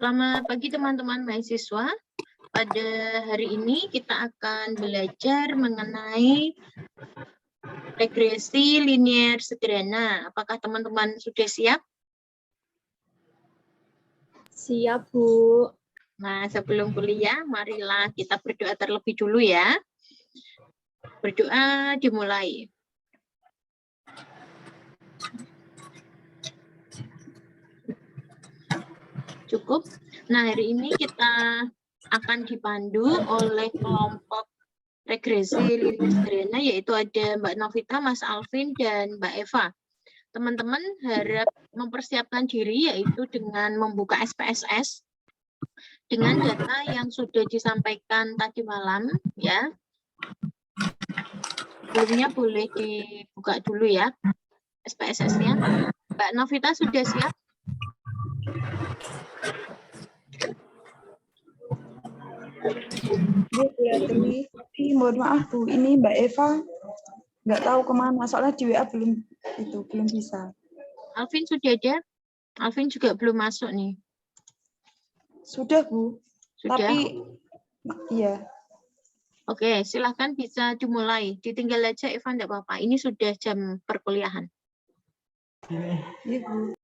Selamat pagi teman-teman mahasiswa. Pada hari ini kita akan belajar mengenai regresi linier sederhana. Apakah teman-teman sudah siap? Siap, Bu. Nah, sebelum kuliah, marilah kita berdoa terlebih dulu ya. Berdoa dimulai. Cukup. Nah, hari ini kita akan dipandu oleh kelompok regresi linier sederhana, yaitu ada Mbak Novita, Mas Alvin, dan Mbak Eva. Teman-teman harap mempersiapkan diri, yaitu dengan membuka SPSS dengan data yang sudah disampaikan tadi malam, ya. Sebelumnya boleh dibuka dulu ya SPSS-nya. Mbak Novita sudah siap? Bu, tapi mohon maaf Bu, ini Mbak Eva nggak tahu kemana, soalnya di WA belum bisa. Alvin sudah ada? Alvin juga belum masuk nih. Sudah Bu, Sudah? tapi iya. Oke, silahkan bisa dimulai. Ditinggal aja Eva, enggak apa-apa. Ini sudah jam perkuliahan. Iya Bu.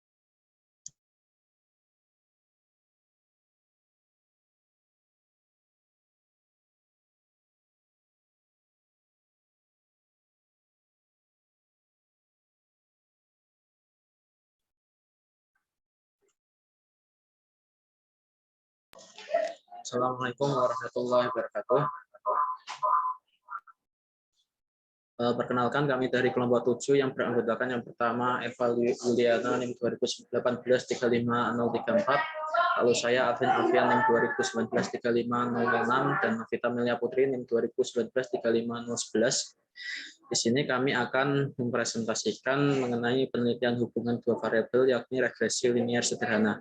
Assalamualaikum warahmatullahi wabarakatuh. Perkenalkan, kami dari kelompok 7 yang beranggotakan yang pertama Eva Yuliana NIM 2018-35034, lalu saya Alvin Alfian NIM 2019-35006, dan Novita Melia Putri NIM 2019-35011. Di sini kami akan mempresentasikan mengenai penelitian hubungan dua variabel, yakni regresi linier sederhana.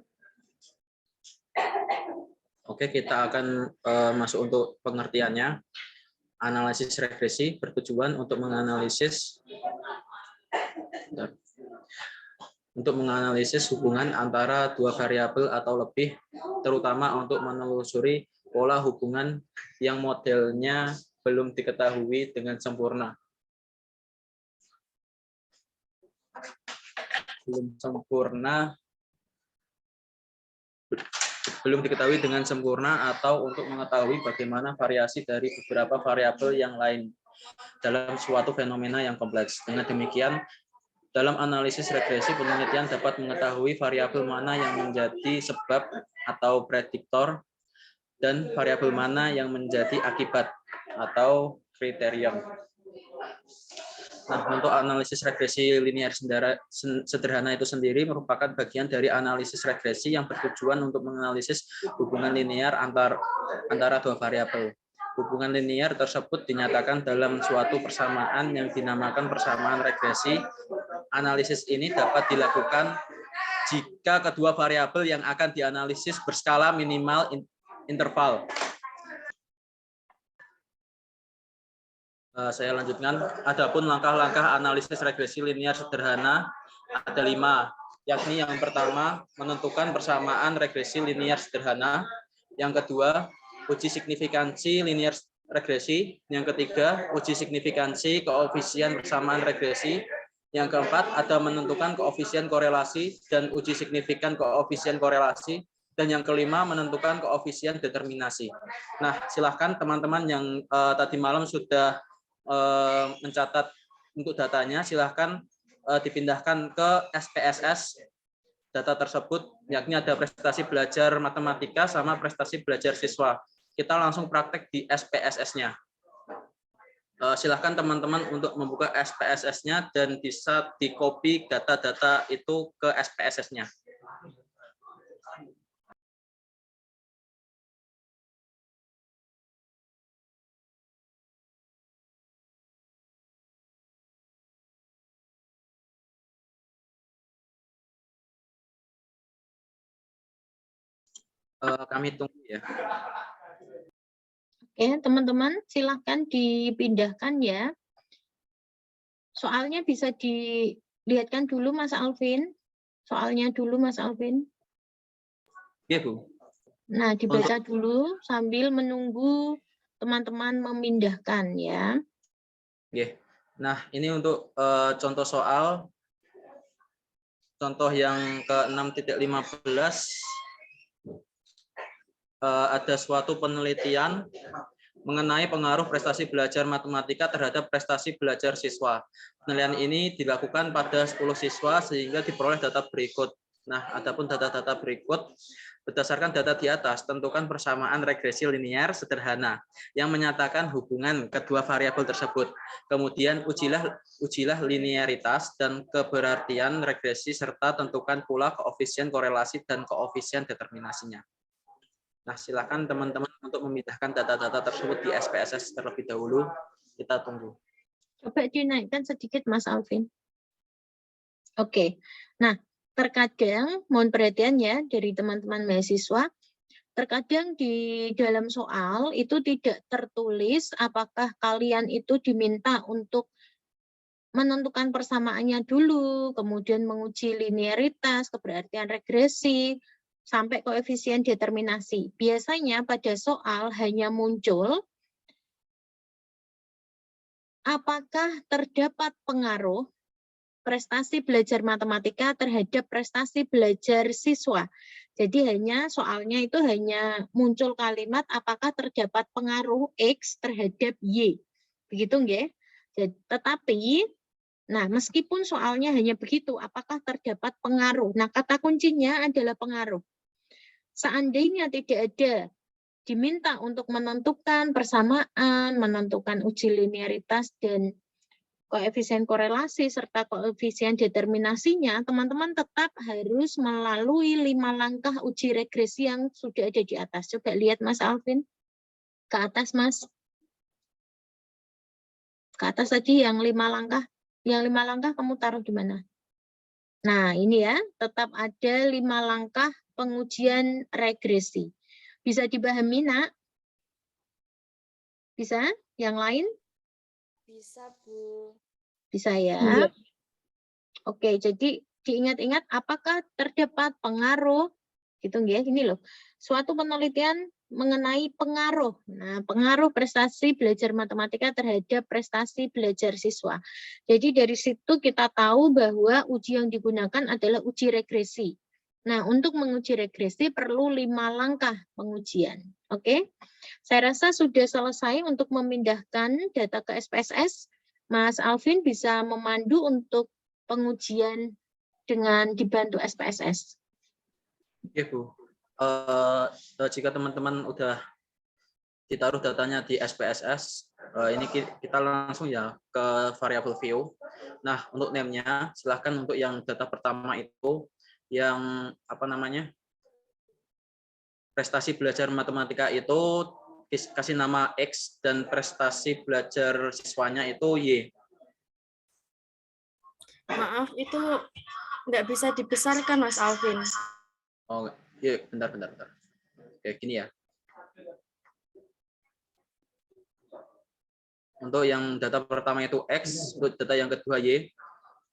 Oke, kita akan masuk untuk pengertiannya. Analisis regresi bertujuan untuk menganalisis hubungan antara dua variabel atau lebih, terutama untuk menelusuri pola hubungan yang modelnya belum diketahui dengan sempurna. Belum diketahui dengan sempurna atau untuk mengetahui bagaimana variasi dari beberapa variabel yang lain dalam suatu fenomena yang kompleks. Dengan demikian, dalam analisis regresi, penelitian dapat mengetahui variabel mana yang menjadi sebab atau prediktor dan variabel mana yang menjadi akibat atau kriterion. Nah, untuk analisis regresi linier sederhana itu sendiri merupakan bagian dari analisis regresi yang bertujuan untuk menganalisis hubungan linier antara dua variabel. Hubungan linier tersebut dinyatakan dalam suatu persamaan yang dinamakan persamaan regresi. Analisis ini dapat dilakukan jika kedua variabel yang akan dianalisis berskala minimal interval. Saya lanjutkan. Adapun langkah-langkah analisis regresi linier sederhana ada 5, yakni yang pertama menentukan persamaan regresi linier sederhana, yang kedua uji signifikansi linier regresi, yang ketiga uji signifikansi koefisien persamaan regresi, yang keempat ada menentukan koefisien korelasi dan uji signifikan koefisien korelasi, dan yang kelima menentukan koefisien determinasi. Nah, silahkan teman-teman yang tadi malam sudah mencatat untuk datanya, silahkan dipindahkan ke SPSS data tersebut, yakni ada prestasi belajar matematika sama prestasi belajar siswa. Kita langsung praktek di SPSS-nya. Silahkan teman-teman untuk membuka SPSS-nya dan bisa di-copy data-data itu ke SPSS-nya. Kami tunggu ya. Oke, teman-teman silahkan dipindahkan ya. Soalnya bisa dilihatkan dulu Mas Alvin. Soalnya dulu Mas Alvin. Iya, Bu. Nah, dibaca dulu sambil menunggu teman-teman memindahkan ya. Oke. Nah, ini untuk contoh soal. Contoh yang ke-6.15 ada suatu penelitian mengenai pengaruh prestasi belajar matematika terhadap prestasi belajar siswa. Penelitian ini dilakukan pada 10 siswa sehingga diperoleh data berikut. Nah, adapun data-data berikut berdasarkan data di atas, tentukan persamaan regresi linear sederhana yang menyatakan hubungan kedua variabel tersebut. Kemudian ujilah linearitas dan keberartian regresi serta tentukan pula koefisien korelasi dan koefisien determinasinya. Nah, silakan teman-teman untuk memindahkan data-data tersebut di SPSS terlebih dahulu. Kita tunggu. Coba dinaikkan sedikit, Mas Alvin. Oke. Nah, terkadang mohon perhatian ya dari teman-teman mahasiswa, terkadang di dalam soal itu tidak tertulis apakah kalian itu diminta untuk menentukan persamaannya dulu, kemudian menguji linearitas, keberartian regresi, sampai koefisien determinasi. Biasanya pada soal hanya muncul apakah terdapat pengaruh prestasi belajar matematika terhadap prestasi belajar siswa. Jadi soalnya itu hanya muncul kalimat apakah terdapat pengaruh X terhadap Y. Begitu nggih? Tetapi nah, meskipun soalnya hanya begitu, apakah terdapat pengaruh? Nah, kata kuncinya adalah pengaruh. Seandainya tidak ada diminta untuk menentukan persamaan, menentukan uji linearitas dan koefisien korelasi serta koefisien determinasinya, teman-teman tetap harus melalui 5 langkah uji regresi yang sudah ada di atas. Coba lihat Mas Alvin. Ke atas, Mas. Ke atas tadi yang 5 langkah. Yang 5 langkah kamu taruh di mana? Nah, ini ya, tetap ada 5 langkah pengujian regresi. Bisa dipahami, Nak? Bisa? Yang lain? Bisa, Bu. Bisa ya. Iya. Oke, jadi diingat-ingat apakah terdapat pengaruh gitu ya. Ini loh. Suatu penelitian mengenai pengaruh. Nah, pengaruh prestasi belajar matematika terhadap prestasi belajar siswa. Jadi dari situ kita tahu bahwa uji yang digunakan adalah uji regresi. Nah, untuk menguji regresi perlu 5 langkah pengujian. Oke. Saya rasa sudah selesai untuk memindahkan data ke SPSS. Mas Alvin bisa memandu untuk pengujian dengan dibantu SPSS. Oke, Bu. Jika teman-teman udah ditaruh datanya di SPSS, ini kita langsung ya ke variabel view. Nah, untuk name-nya, silahkan untuk yang data pertama itu yang apa namanya, prestasi belajar matematika itu kasih nama X dan prestasi belajar siswanya itu Y. Maaf, itu nggak bisa dibesarkan, Mas Alvin. Oh, iya, bentar. Kayak gini ya. Untuk yang data pertama itu X, untuk data yang kedua Y.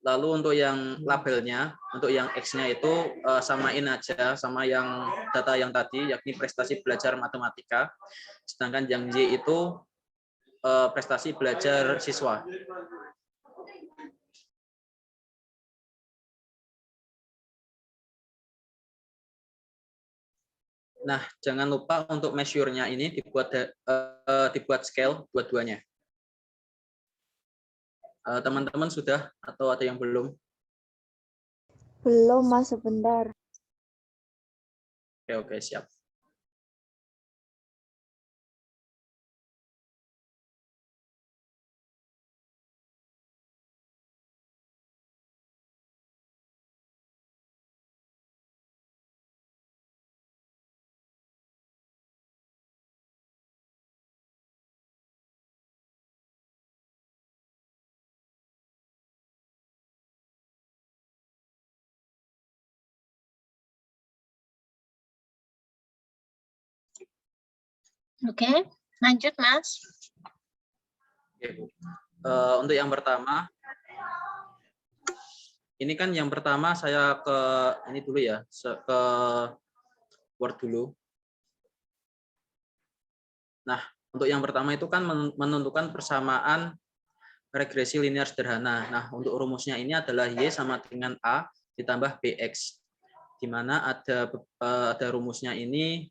Lalu untuk yang labelnya, untuk yang X-nya itu samain aja sama yang data yang tadi, yakni prestasi belajar matematika. Sedangkan yang Y itu prestasi belajar siswa. Nah, jangan lupa untuk measure-nya ini dibuat scale dua-duanya. Teman-teman sudah atau ada yang belum? Belum, Mas, sebentar. Oke, siap. Oke, lanjut Mas. Oke, Bu. Untuk yang pertama, ini kan yang pertama saya ke ini dulu ya, ke Word dulu. Nah, untuk yang pertama itu kan menentukan persamaan regresi linear sederhana. Nah, untuk rumusnya ini adalah Y sama dengan A ditambah BX. Di mana ada rumusnya ini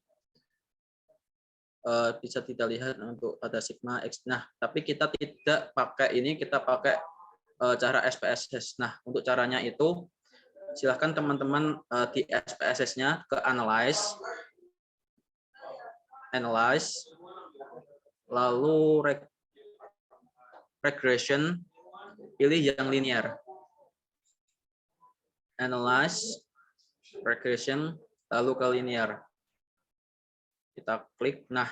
bisa kita lihat untuk ada sigma X. Nah, tapi kita tidak pakai ini, kita pakai cara SPSS. Nah, untuk caranya itu silahkan teman-teman di SPSS-nya ke analyze, lalu regression, pilih yang linear. Analyze, regression, lalu ke linear. Kita klik. Nah,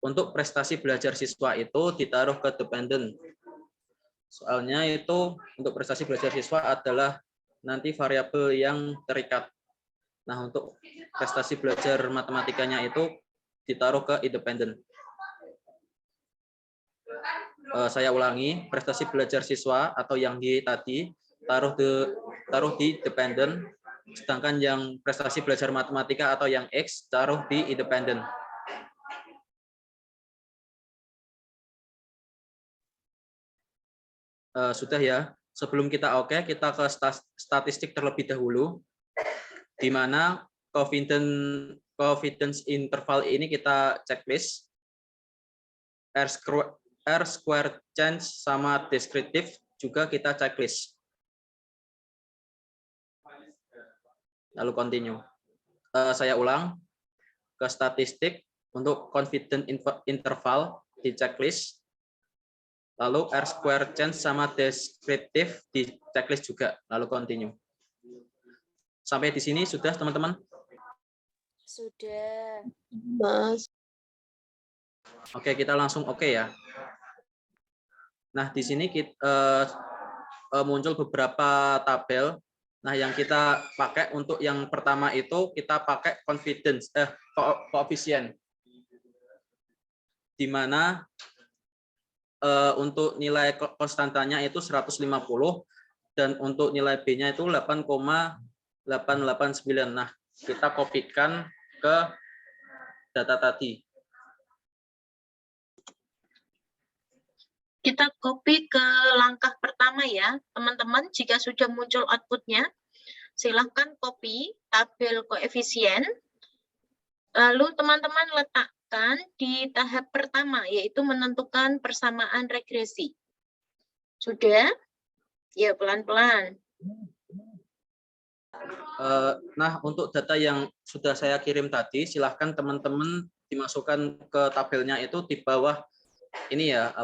untuk prestasi belajar siswa itu ditaruh ke dependent. Soalnya itu untuk prestasi belajar siswa adalah nanti variabel yang terikat. Nah, untuk prestasi belajar matematikanya itu ditaruh ke independent. Saya ulangi, prestasi belajar siswa atau yang Y tadi taruh di dependent, sedangkan yang prestasi belajar matematika atau yang X taruh di independent. Sudah ya. Sebelum kita kita ke statistik terlebih dahulu, di mana confidence interval ini kita checklist. R square change sama deskriptif juga kita checklist. Lalu continue. Saya ulang, ke statistik untuk confidence interval di checklist. Lalu R square change sama deskriptif di checklist juga. Lalu continue. Sampai di sini sudah, teman-teman? Sudah. Mas. Oke, kita langsung ya. Nah, di sini muncul beberapa tabel. Nah, yang kita pakai untuk yang pertama itu kita pakai confidence koefisien. Di mana untuk nilai konstantanya itu 150 dan untuk nilai B-nya itu 8,889. Nah, kita kopikan ke data tadi. Kita copy ke langkah pertama ya, teman-teman. Jika sudah muncul outputnya, silahkan copy tabel koefisien. Lalu teman-teman letakkan di tahap pertama, yaitu menentukan persamaan regresi. Sudah? Ya, pelan-pelan. Nah, untuk data yang sudah saya kirim tadi, silahkan teman-teman dimasukkan ke tabelnya itu di bawah ini ya,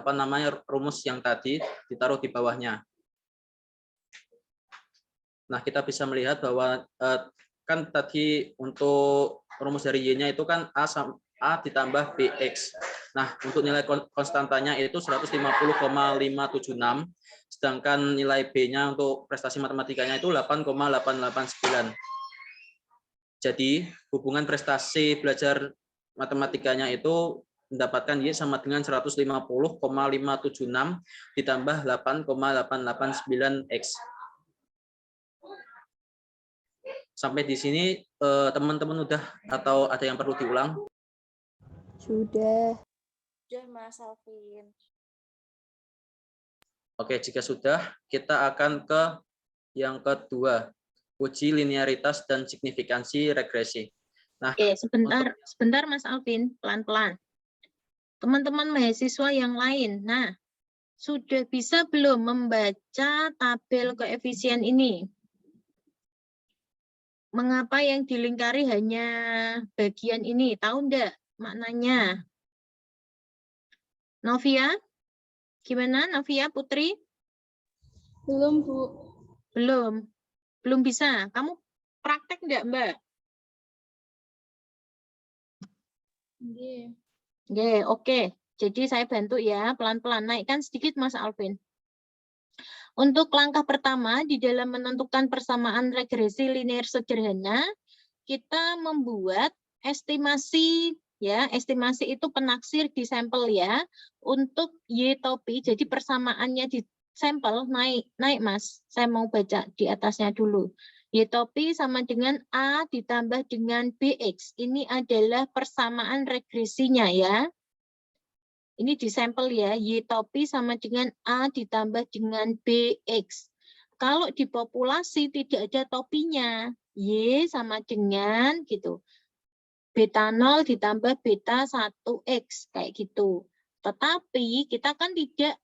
rumus yang tadi ditaruh di bawahnya. Nah, kita bisa melihat bahwa kan tadi untuk rumus dari Y-nya itu kan A ditambah BX. Nah, untuk nilai konstantanya itu 150,576, sedangkan nilai B-nya untuk prestasi matematikanya itu 8,889. Jadi, hubungan prestasi belajar matematikanya itu mendapatkan Y sama dengan 150,576 ditambah 8,889X. Sampai di sini teman-teman udah atau ada yang perlu diulang? Sudah. Sudah, Mas Alvin. Oke, jika sudah, kita akan ke yang kedua, uji linearitas dan signifikansi regresi. Nah, Oke, sebentar Mas Alvin, pelan-pelan. Teman-teman mahasiswa yang lain, nah, sudah bisa belum membaca tabel koefisien ini? Mengapa yang dilingkari hanya bagian ini? Tahu enggak maknanya? Novia? Gimana Novia Putri? Belum, Bu. Belum bisa. Kamu praktek enggak, Mbak? Oke. Jadi saya bantu ya, pelan-pelan. Naikkan sedikit Mas Alvin. Untuk langkah pertama, di dalam menentukan persamaan regresi linear sederhana, kita membuat estimasi, ya. Estimasi itu penaksir di sampel ya, untuk Y topi. Jadi persamaannya di sampel naik Mas. Saya mau baca di atasnya dulu. Y topi sama dengan A ditambah dengan BX. Ini adalah persamaan regresinya ya. Ini di sampel ya. Y topi sama dengan A ditambah dengan BX. Kalau di populasi tidak ada topinya. Y sama dengan gitu. Beta 0 ditambah beta 1X. Kayak gitu. Tetapi kita kan tidak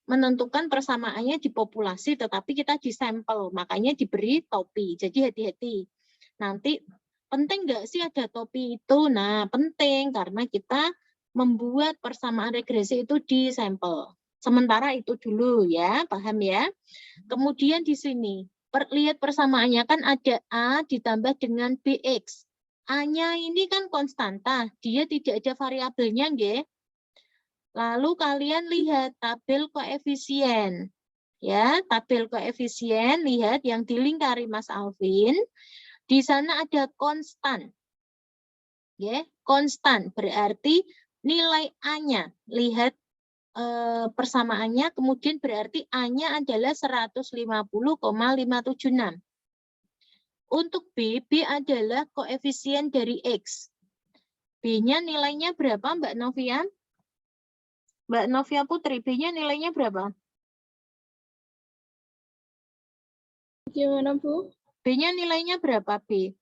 menentukan persamaannya di populasi, tetapi kita di sampel, makanya diberi topi. Jadi hati-hati. Nanti penting nggak sih ada topi itu? Nah, penting karena kita membuat persamaan regresi itu di sampel. Sementara itu dulu ya, paham ya? Kemudian di sini, lihat persamaannya kan ada A ditambah dengan BX. A-nya ini kan konstanta, dia tidak ada variabelnya, nggih. Lalu kalian lihat tabel koefisien. Ya, tabel koefisien, lihat yang dilingkari Mas Alvin. Di sana ada konstan. Ya, konstan berarti nilai A-nya. Lihat persamaannya, kemudian berarti A-nya adalah 150,576. Untuk B, B adalah koefisien dari X. B-nya nilainya berapa, Mbak Novia? Mbak Novia Putri, B-nya nilainya berapa? Gimana, Bu? B-nya nilainya berapa, B?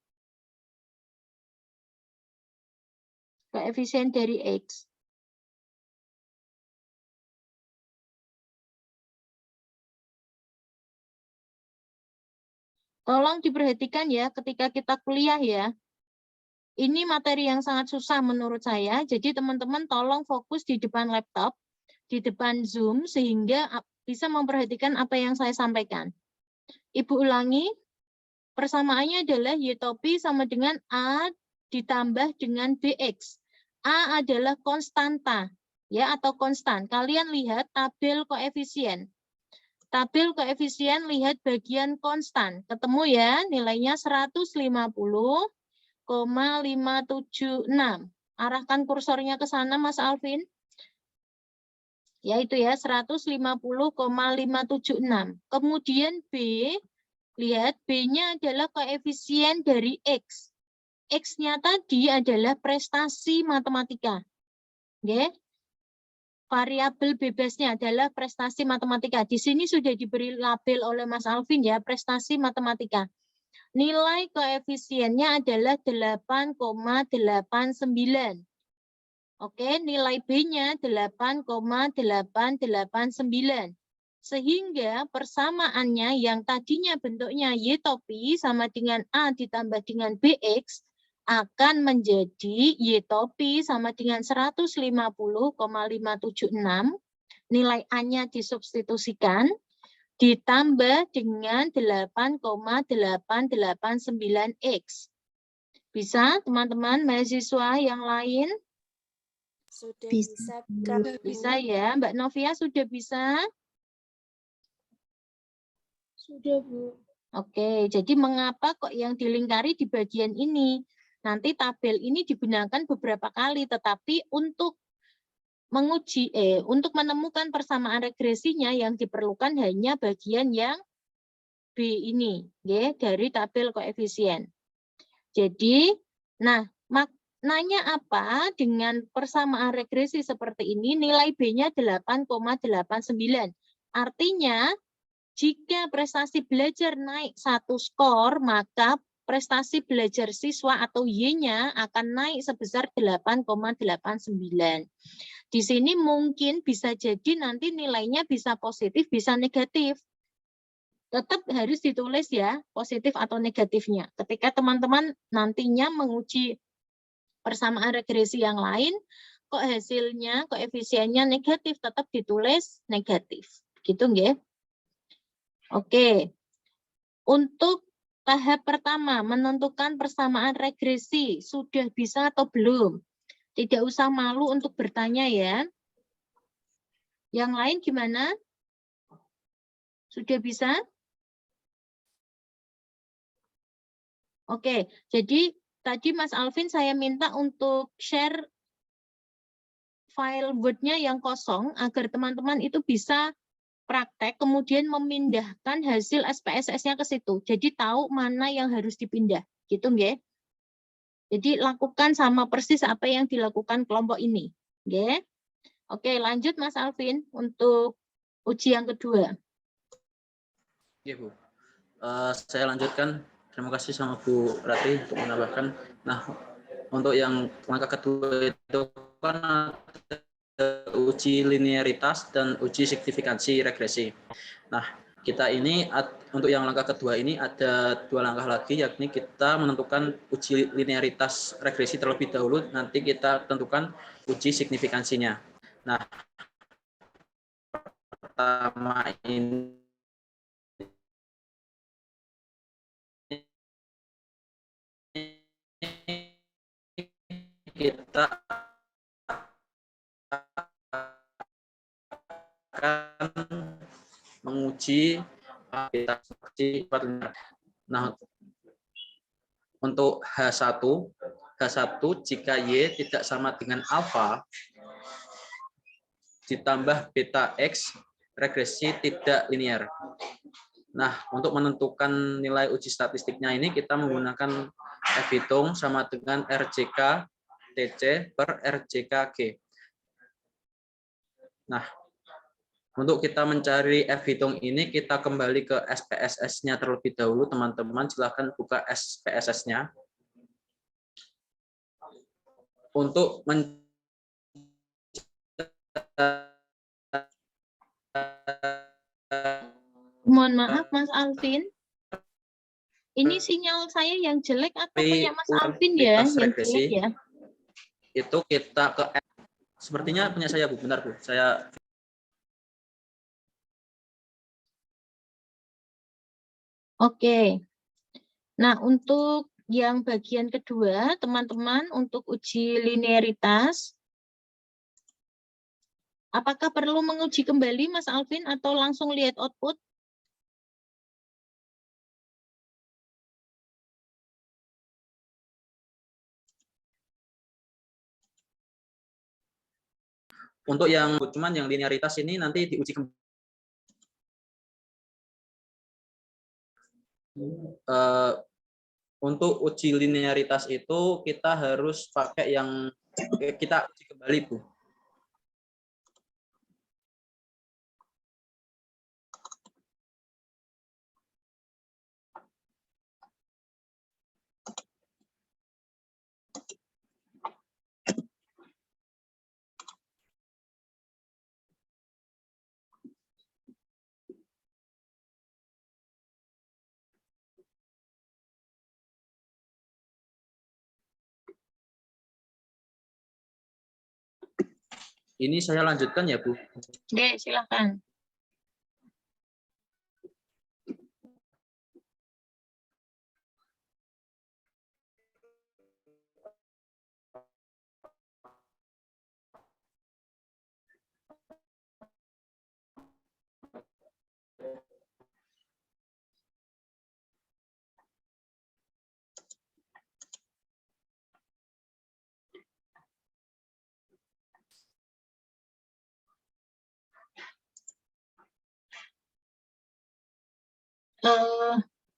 Koefisien dari X. Tolong diperhatikan ya ketika kita kuliah ya. Ini materi yang sangat susah menurut saya, jadi teman-teman tolong fokus di depan laptop, di depan Zoom, sehingga bisa memperhatikan apa yang saya sampaikan. Ibu ulangi, persamaannya adalah Y topi sama dengan A ditambah dengan BX. A adalah konstanta, ya, atau konstan. Kalian lihat tabel koefisien. Tabel koefisien lihat bagian konstan. Ketemu ya, nilainya 150,576. Arahkan kursornya ke sana, Mas Alvin. Ya, itu ya, 150,576. Kemudian B, lihat B-nya adalah koefisien dari X. X-nya tadi adalah prestasi matematika. Oke. Variabel bebasnya adalah prestasi matematika. Di sini sudah diberi label oleh Mas Alvin ya, prestasi matematika. Nilai koefisiennya adalah 8,89. Oke, nilai B-nya 8,889. Sehingga persamaannya yang tadinya bentuknya Y topi sama dengan A ditambah dengan BX akan menjadi Y topi sama dengan 150,576. Nilai A-nya disubstitusikan ditambah dengan 8,889X. Bisa teman-teman mahasiswa yang lain? Sudah Bisa. bisa, Kak. Bisa ya, Mbak Novia sudah bisa? Sudah, Bu. Oke, jadi mengapa kok yang dilingkari di bagian ini? Nanti tabel ini digunakan beberapa kali, tetapi untuk untuk menemukan persamaan regresinya yang diperlukan hanya bagian yang B ini, ya, dari tabel koefisien. Jadi, nah, maknanya apa dengan persamaan regresi seperti ini? Nilai B-nya 8,89. Artinya, jika prestasi belajar naik 1 skor, maka prestasi belajar siswa atau Y-nya akan naik sebesar 8,89. Di sini mungkin bisa jadi nanti nilainya bisa positif, bisa negatif. Tetap harus ditulis ya, positif atau negatifnya. Ketika teman-teman nantinya menguji persamaan regresi yang lain, kok hasilnya, koefisiennya negatif, tetap ditulis negatif. Gitu nggih? Oke. Untuk tahap pertama, menentukan persamaan regresi, sudah bisa atau belum? Tidak usah malu untuk bertanya ya. Yang lain gimana? Sudah bisa? Oke, jadi tadi Mas Alvin saya minta untuk share file Word-nya yang kosong agar teman-teman itu bisa praktek, kemudian memindahkan hasil SPSS-nya ke situ. Jadi tahu mana yang harus dipindah, gitu nggih. Jadi lakukan sama persis apa yang dilakukan kelompok ini, nggih. Oke, lanjut Mas Alvin untuk uji yang kedua. Iya, Bu. Saya lanjutkan. Terima kasih sama Bu Ratri untuk menambahkan. Nah, untuk yang langkah kedua itu kan ada uji linearitas dan uji signifikansi regresi. Nah, kita ini untuk yang langkah kedua ini ada 2 langkah lagi, yakni kita menentukan uji linearitas regresi terlebih dahulu, nanti kita tentukan uji signifikansinya. Nah, pertama ini kita akan menguji Nah, untuk H1 jika Y tidak sama dengan alfa ditambah beta X, regresi tidak linear. Nah, untuk menentukan nilai uji statistiknya ini kita menggunakan F hitung sama dengan RJK TC per RJK G. Nah, untuk kita mencari F hitung ini, kita kembali ke SPSS-nya terlebih dahulu, teman-teman. Silahkan buka SPSS-nya. Untuk Mohon maaf Mas Alvin. Ini sinyal saya yang jelek atau punya Mas Alvin ya? Yang jelek ya? Itu kita ke sepertinya punya saya, Bu. Benar, Bu. Saya Oke. Nah, untuk yang bagian kedua, teman-teman, untuk uji linearitas, apakah perlu menguji kembali Mas Alvin atau langsung lihat output? untuk yang cuman yang linearitas ini nanti diuji kembali. Untuk uji linearitas itu kita harus pakai yang kita uji kembali, Bu. Ini saya lanjutkan ya, Bu. Oke, silakan.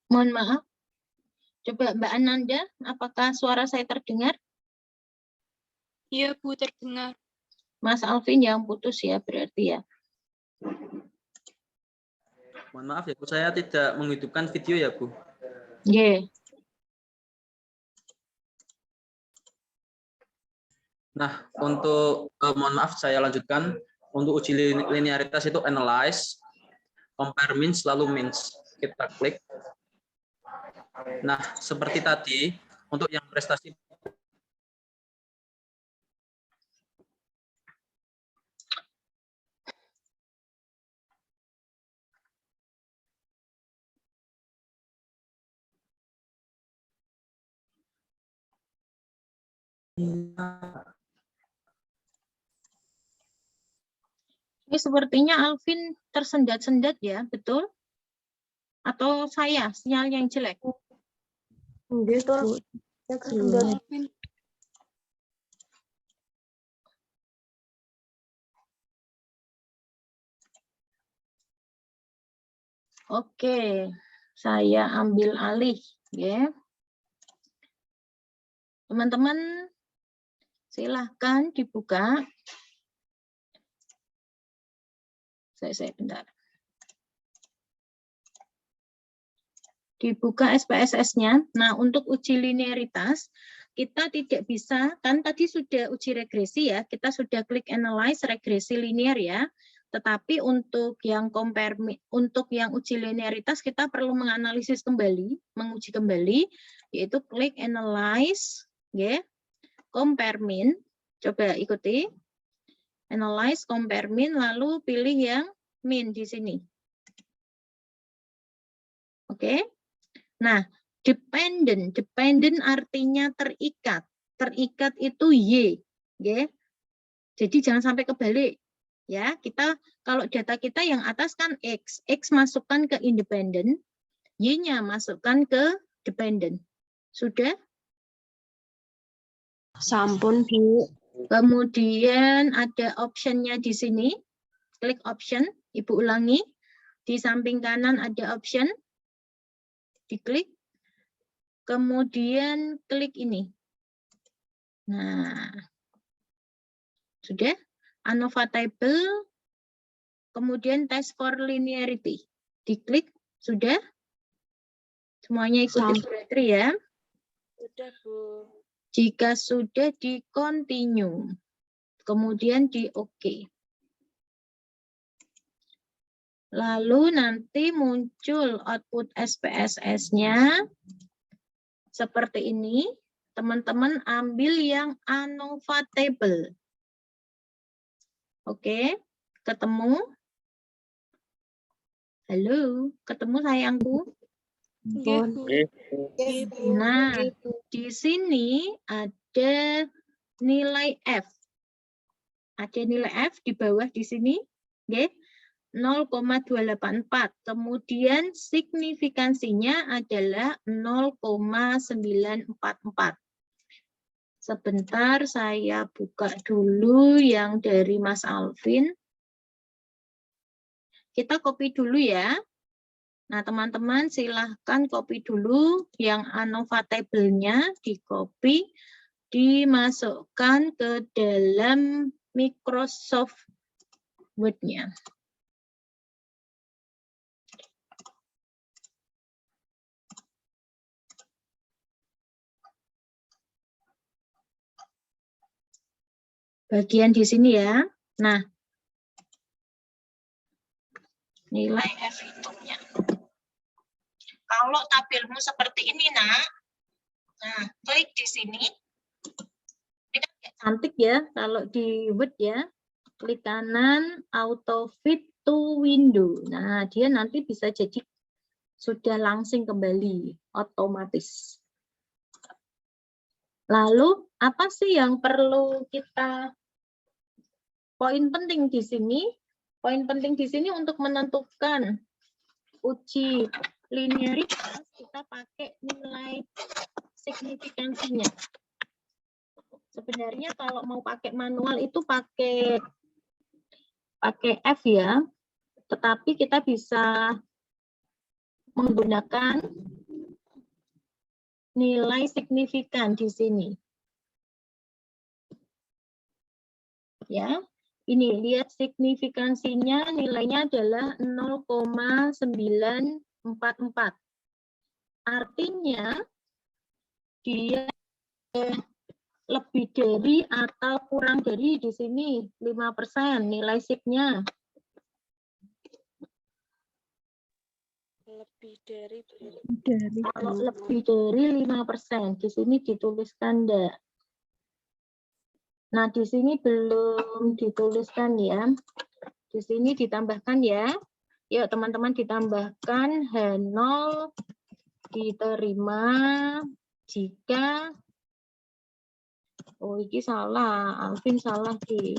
Mohon maaf. Coba Mbak Ananda, apakah suara saya terdengar? Iya, Bu, terdengar. Mas Alvin yang putus ya berarti ya. Mohon maaf ya, Bu. Saya tidak menghidupkan video ya, Bu. Yeah. Nah, untuk mohon maaf saya lanjutkan. Untuk uji linearitas itu analyze, compare means, lalu means. Kita klik. Nah, seperti tadi, untuk yang prestasi Ini sepertinya Alvin tersendat-sendat ya, betul? Atau saya sinyal yang jelek? Betul. Oke, saya ambil alih, ya. Teman-teman, silahkan dibuka. Saya bentar. Dibuka SPSS-nya. Nah, untuk uji linearitas, kita tidak bisa, kan tadi sudah uji regresi ya, kita sudah klik analyze regresi linear ya. Tetapi untuk yang compare, untuk yang uji linearitas kita perlu menganalisis kembali, menguji kembali, yaitu klik analyze, ya, compare min. Coba ikuti. Analyze, compare min, lalu pilih yang min di sini. Oke. Nah, dependent artinya terikat. Terikat itu Y, ya. Jadi jangan sampai kebalik. Ya, kita kalau data kita yang atas kan X masukkan ke independent, Y-nya masukkan ke dependent. Sudah? Sampun, Bu. Kemudian ada optionnya di sini. Klik option, Ibu ulangi. Di samping kanan ada option. Diklik. Kemudian klik ini. Nah, sudah. ANOVA table. Kemudian test for linearity. Diklik. Sudah. Semuanya ikuti symmetry ya. Sudah, Bu. Jika sudah di continue. Kemudian di OK. Lalu nanti muncul output SPSS-nya seperti ini. Teman-teman ambil yang ANOVA table. Oke, ketemu? Halo, ketemu sayangku? Nah, di sini ada nilai F. Ada nilai F di bawah di sini, oke? 0,284. Kemudian signifikansinya adalah 0,944. Sebentar saya buka dulu yang dari Mas Alvin. Kita copy dulu ya. Nah, teman-teman silahkan copy dulu yang ANOVA table-nya, di-copy, dimasukkan ke dalam Microsoft Word-nya. Bagian di sini ya. Nah, nilai F hitungnya. Kalau tabelmu seperti ini, Nak. Nah, klik di sini. Ini kan cantik ya kalau di Word ya. Klik kanan, auto fit to window. Nah, dia nanti bisa jadi sudah langsing kembali, otomatis. Lalu, apa sih yang perlu kita poin penting di sini? Poin penting di sini untuk menentukan uji linearitas, kita pakai nilai signifikansinya. Sebenarnya kalau mau pakai manual itu pakai F ya, tetapi kita bisa menggunakan nilai signifikan di sini. Ya, ini lihat signifikansinya, nilainya adalah 0,944. Artinya dia lebih dari atau kurang dari di sini 5% nilai signya. Lebih dari. Kalau lebih dari 5%, di sini dituliskan enggak? Nah, di sini belum dituliskan ya. Di sini ditambahkan ya. Yuk, teman-teman ditambahkan H0 diterima jika ini salah, Alvin salah di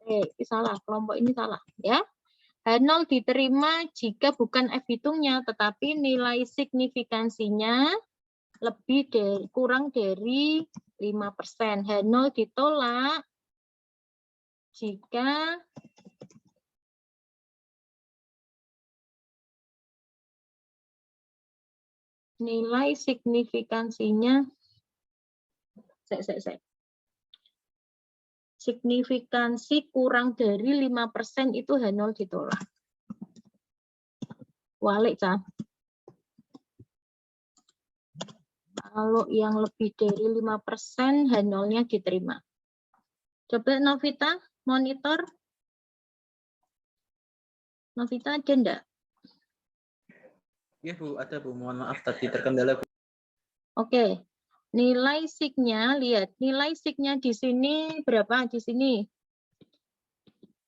ini salah, kelompok ini salah ya. H0 diterima jika bukan F hitungnya, tetapi nilai signifikansinya lebih dari kurang dari 5%. H0 ditolak jika nilai signifikansinya signifikansi kurang dari 5% itu H0 ditolak. Walik, Cah. Kalau yang lebih dari 5%, H0-nya diterima. Coba Novita, monitor. Novita ada enggak? Ya Bu, ada Bu. Mohon maaf tadi terkendala Bu. Oke. Nilai signya, lihat. Nilai signya di sini berapa? Di sini.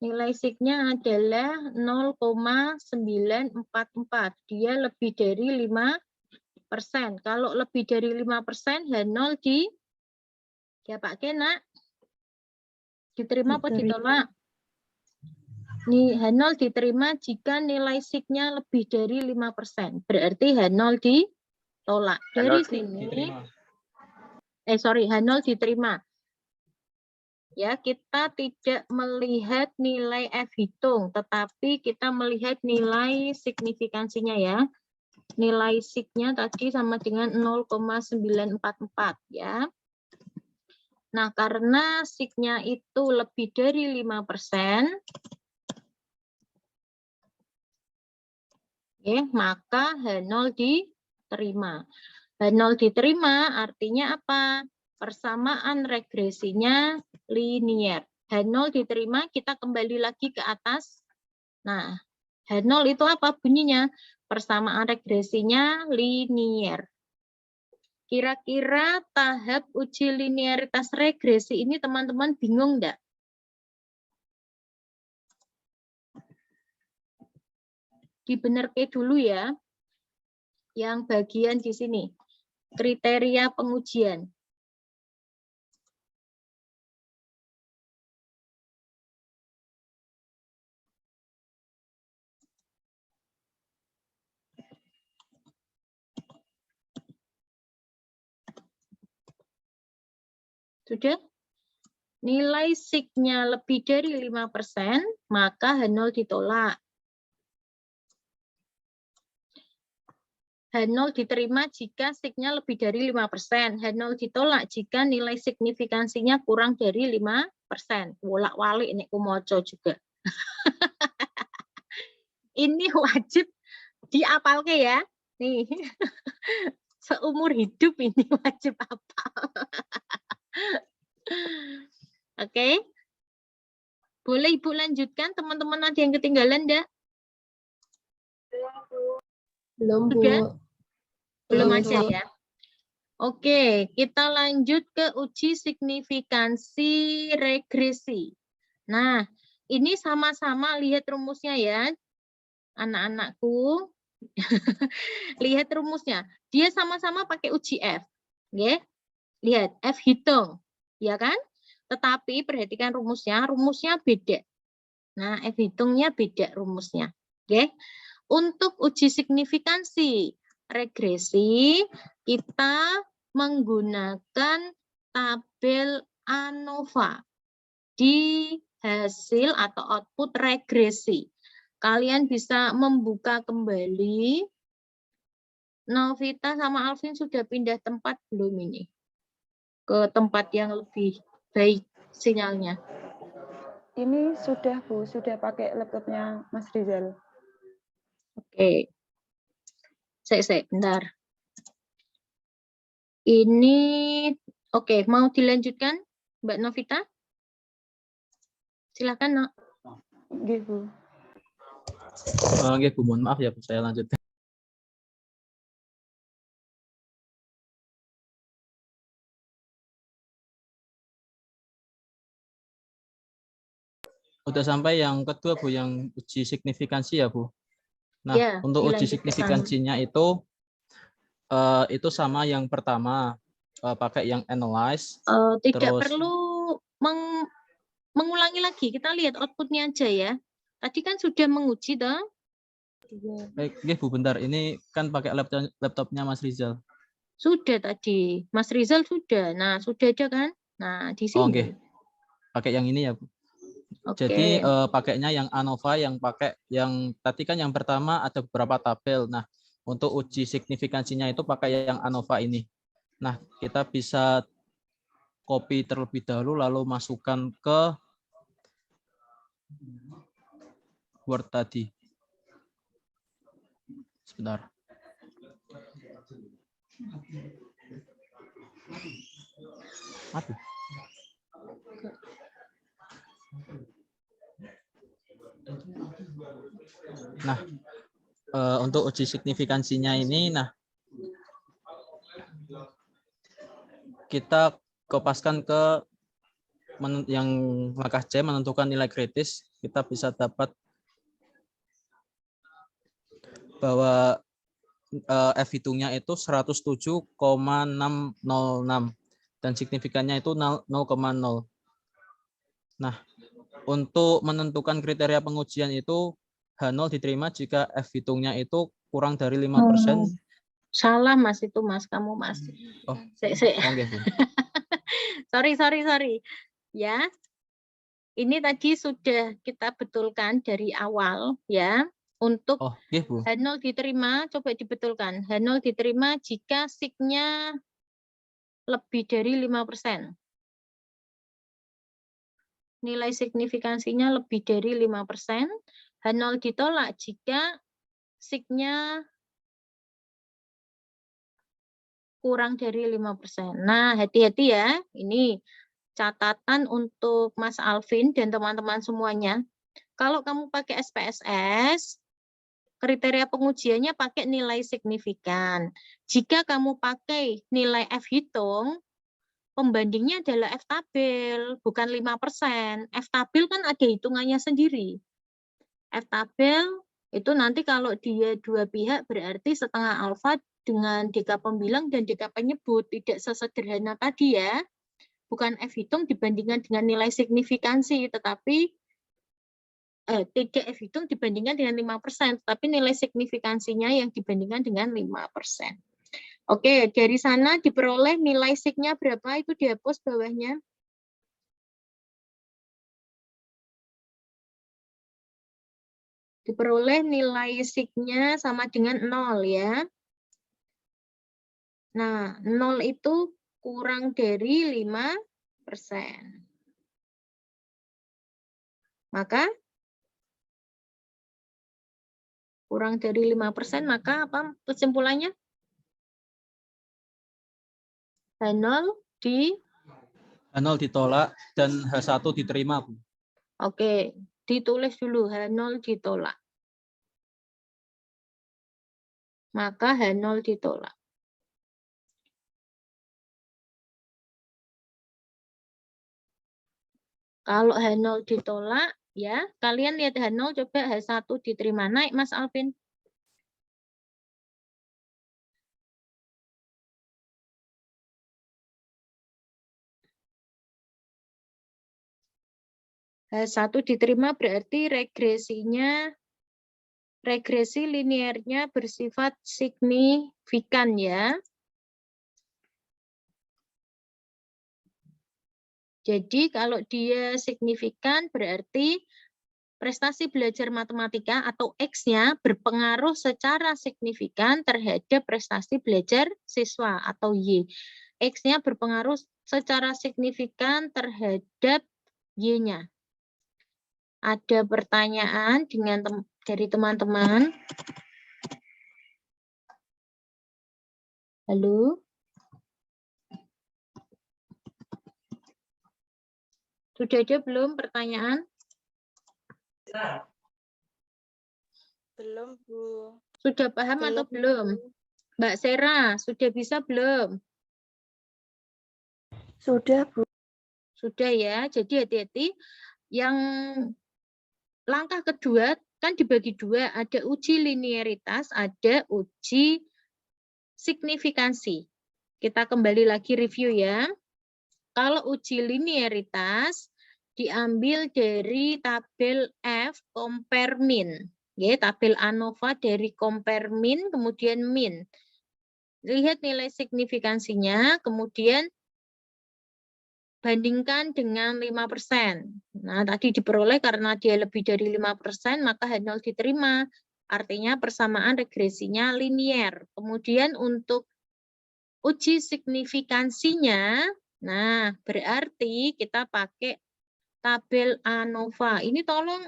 Nilai signya adalah 0,944. Dia lebih dari 5%. Kalau lebih dari 5%, H0 diapakan, Nak? Diterima apa ditolak? Nih, H0 diterima jika nilai signya lebih dari 5%. Berarti H0 ditolak. Dari sini, Diterima. H0 diterima. Ya, kita tidak melihat nilai F hitung, tetapi kita melihat nilai signifikansinya ya. Nilai signya tadi sama dengan 0,944 ya. Nah, karena signya itu lebih dari 5%, ya, maka H0 diterima. H0 diterima artinya apa? Persamaan regresinya linier. H0 diterima, kita kembali lagi ke atas. Nah, H0 itu apa bunyinya? Persamaan regresinya linier. Kira-kira tahap uji linearitas regresi ini teman-teman bingung enggak? Dibenerke dulu ya. Yang bagian di sini. Kriteria pengujian. Sudah? Nilai signya lebih dari 5%, maka H0 ditolak. H0 diterima jika signya lebih dari 5%. H0 ditolak jika nilai signifikansinya kurang dari 5%. Wolak-walik ini kumoco juga. Ini wajib diapalke ya. Nih. Seumur hidup ini wajib apal. Oke. Boleh Ibu lanjutkan, teman-teman ada yang ketinggalan enggak? Belum, Bu. Sudah? Belum Belum, ada Bu. ya. Oke, kita lanjut ke uji signifikansi regresi. Nah, ini sama-sama lihat rumusnya ya, anak-anakku. Lihat rumusnya. Dia sama-sama pakai uji F. Oke. Lihat, F hitung. Ya kan? Tetapi perhatikan rumusnya beda. Nah, F hitungnya beda rumusnya. Oke. Untuk uji signifikansi regresi, kita menggunakan tabel ANOVA di hasil atau output regresi. Kalian bisa membuka kembali. Novita sama Alvin sudah pindah tempat belum ini? Ke tempat yang lebih baik sinyalnya. Ini sudah Bu, sudah pakai laptopnya Mas Rizal. Oke. Bentar. Ini oke, mau dilanjutkan Mbak Novita? Silakan, Nok. Nggih, Bu. Oke Bu, mohon maaf ya Bu, saya lanjutkan. Udah sampai yang kedua Bu, yang uji signifikansi ya Bu. Nah, Ya, untuk uji dilanjutkan. signifikansinya itu sama yang pertama, pakai yang analyze. Tidak terus perlu mengulangi lagi, kita lihat outputnya aja ya. Tadi kan sudah menguji toh. baik, Bu, bentar. Ini kan pakai laptopnya Mas Rizal. Sudah tadi, Mas Rizal sudah. Nah, sudah ada kan? Nah, di sini. Oke. Pakai yang ini ya Bu. Oke. Jadi pakainya yang ANOVA, yang pakai yang tadi kan yang pertama ada beberapa tabel. Nah, untuk uji signifikansinya itu pakai yang ANOVA ini. Nah, kita bisa copy terlebih dahulu lalu masukkan ke Word tadi. Sebentar. Aduh. Nah, untuk uji signifikansinya ini, nah kita kopaskan ke yang langkah C, menentukan nilai kritis. Kita bisa dapat bahwa F hitungnya itu 107,606 dan signifikannya itu 0,0. Nah, untuk menentukan kriteria pengujian itu H0 diterima jika F hitungnya itu kurang dari 5%. Salah Mas, itu Mas, kamu Mas. Oh, Sik. oke, Bu. Sorry. Ya, ini tadi sudah kita betulkan dari awal ya. Untuk Oh, iya, Bu. H0 diterima, coba dibetulkan. H0 diterima jika signya lebih dari 5%. Nilai signifikansinya lebih dari 5%. H0 ditolak jika signya kurang dari 5%. Nah, hati-hati ya. Ini catatan untuk Mas Alvin dan teman-teman semuanya. Kalau kamu pakai SPSS, kriteria pengujiannya pakai nilai signifikan. Jika kamu pakai nilai F hitung, pembandingnya adalah F tabel, bukan 5%. F tabel kan ada hitungannya sendiri. F tabel itu nanti kalau dia dua pihak berarti setengah alfa dengan DK pembilang dan DK penyebut. Tidak sesederhana tadi ya. Bukan F hitung dibandingkan dengan nilai signifikansi, tetapi tidak F hitung dibandingkan dengan 5%, tapi nilai signifikansinya yang dibandingkan dengan 5%. Oke, dari sana diperoleh nilai signya berapa, itu dihapus bawahnya. Diperoleh nilai signya sama dengan 0 ya. Nah, 0 itu kurang dari 5%. Maka kurang dari 5%, maka apa kesimpulannya? H0 H0 ditolak dan H1 diterima, Bu. Oke, ditulis dulu H0 ditolak. Maka H0 ditolak. Kalau H0 ditolak, ya, kalian lihat H0, coba H1 diterima. Naik, Mas Alvin. H1 diterima berarti regresi linearnya bersifat signifikan ya. Jadi kalau dia signifikan berarti prestasi belajar matematika atau X-nya berpengaruh secara signifikan terhadap prestasi belajar siswa atau Y. X-nya berpengaruh secara signifikan terhadap Y-nya. Ada pertanyaan dari teman-teman? Halo? Sudah ada belum pertanyaan? Belum, Bu. Sudah paham atau belum? Mbak Sera, sudah bisa belum? Sudah, Bu. Sudah ya, jadi hati-hati. Yang langkah kedua kan dibagi dua, ada uji linearitas, ada uji signifikansi. Kita kembali lagi review ya. Kalau uji linearitas diambil dari tabel F compare min. Ya, tabel ANOVA dari compare min kemudian min. Lihat nilai signifikansinya, kemudian bandingkan dengan 5%. Nah, tadi diperoleh karena dia lebih dari 5%, maka H0 diterima. Artinya persamaan regresinya linier. Kemudian untuk uji signifikansinya, nah berarti kita pakai tabel ANOVA. Ini tolong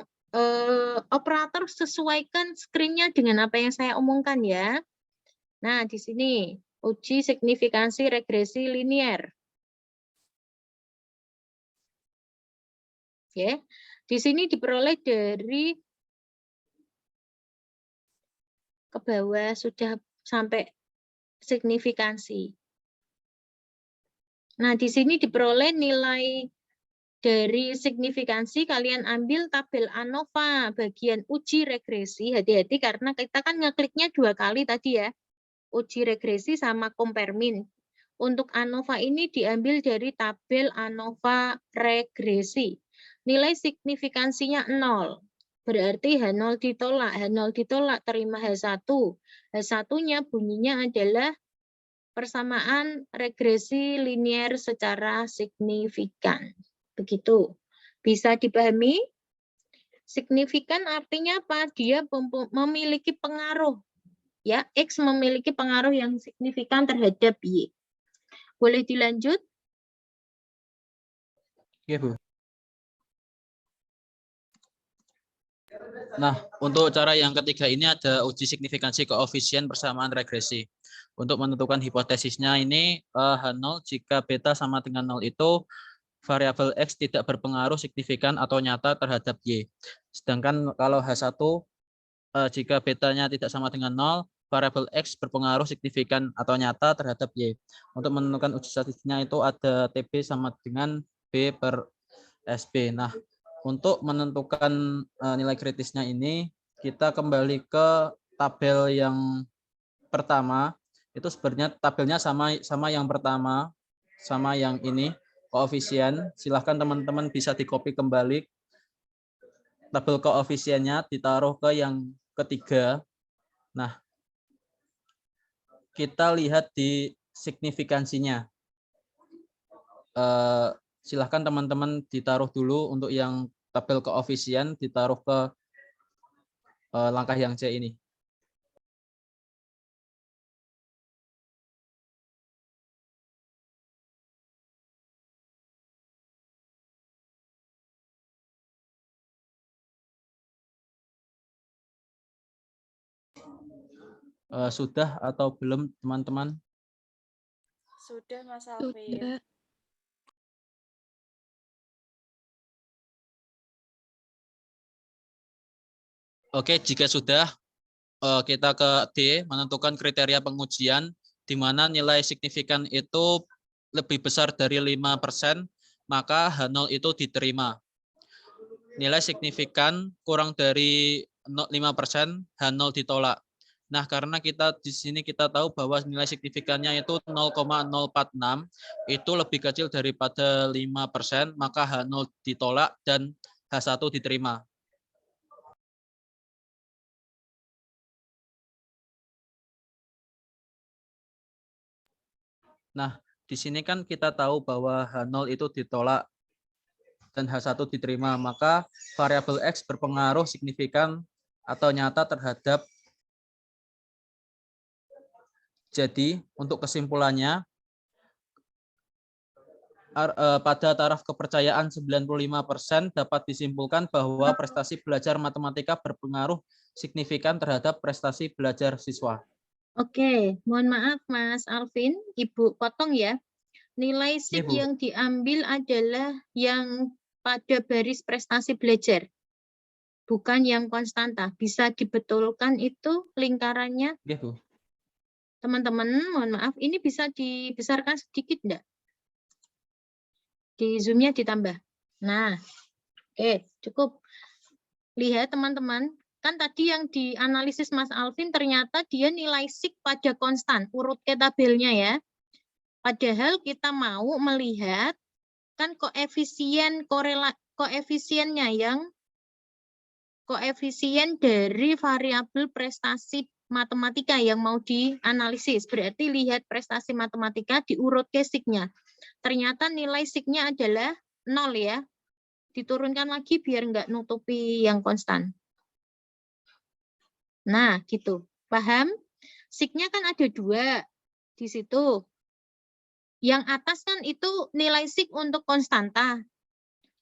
operator sesuaikan screen-nya dengan apa yang saya omongkan ya. Nah, di sini uji signifikansi regresi linier. Oke. Di sini diperoleh dari ke bawah sudah sampai signifikansi. Nah, di sini diperoleh nilai dari signifikansi, kalian ambil tabel ANOVA bagian uji regresi. Hati-hati karena kita kan ngekliknya 2 kali tadi ya. Uji regresi sama compare min. Untuk ANOVA ini diambil dari tabel ANOVA regresi. Nilai signifikansinya 0. Berarti H0 ditolak. H0 ditolak, terima H1. H1-nya bunyinya adalah persamaan regresi linier secara signifikan. Begitu. Bisa dipahami? Signifikan artinya apa? Dia memiliki pengaruh. Ya, X memiliki pengaruh yang signifikan terhadap Y. Boleh dilanjut? Oke, Bu. Nah, untuk cara yang ketiga ini ada uji signifikansi koefisien persamaan regresi. Untuk menentukan hipotesisnya ini H0 jika beta sama dengan 0 itu variabel X tidak berpengaruh signifikan atau nyata terhadap Y. Sedangkan kalau H1 jika betanya tidak sama dengan 0, variabel X berpengaruh signifikan atau nyata terhadap Y. Untuk menentukan uji statistiknya itu ada TB sama dengan B per SB. Nah, untuk menentukan nilai kritisnya ini, kita kembali ke tabel yang pertama. Itu sebenarnya tabelnya sama yang pertama, sama yang ini, koefisien. Silahkan teman-teman bisa di-copy kembali. Tabel koefisiennya ditaruh ke yang ketiga. Nah, kita lihat di signifikansinya. Silahkan teman-teman ditaruh dulu untuk yang tabel koefisien, ditaruh ke langkah yang C ini. Sudah atau belum teman-teman? Sudah, Mas Alvin. Sudah. Oke, jika sudah, kita ke D, menentukan kriteria pengujian, di mana nilai signifikan itu lebih besar dari 5%, maka H0 itu diterima. Nilai signifikan kurang dari 5%, H0 ditolak. Nah, karena kita di sini kita tahu bahwa nilai signifikannya itu 0,046, itu lebih kecil daripada 5%, maka H0 ditolak dan H1 diterima. Nah, di sini kan kita tahu bahwa H0 itu ditolak dan H1 diterima, maka variabel X berpengaruh signifikan atau nyata terhadap. Jadi, untuk kesimpulannya, pada taraf kepercayaan 95% dapat disimpulkan bahwa prestasi belajar matematika berpengaruh signifikan terhadap prestasi belajar siswa. Oke, mohon maaf Mas Alvin, Ibu potong ya. Nilai SIG Bu. yang diambil adalah yang pada baris prestasi belajar, bukan yang konstanta. Bisa dibetulkan itu lingkarannya? Oke, Bu. Teman-teman, mohon maaf, ini bisa dibesarkan sedikit enggak? Di zoom-nya ditambah. Nah, oke, cukup. Lihat teman-teman, kan tadi yang dianalisis Mas Alvin ternyata dia nilai SIG pada konstan, urut ke tabelnya ya. Padahal kita mau melihat kan koefisiennya yang koefisien dari variabel prestasi matematika yang mau dianalisis. Berarti lihat prestasi matematika diurut ke SIG-nya. Ternyata nilai SIG-nya adalah 0 ya. Diturunkan lagi biar nggak nutupi yang konstan. Nah, gitu. Paham? Signya kan ada 2 di situ. Yang atas kan itu nilai sig untuk konstanta.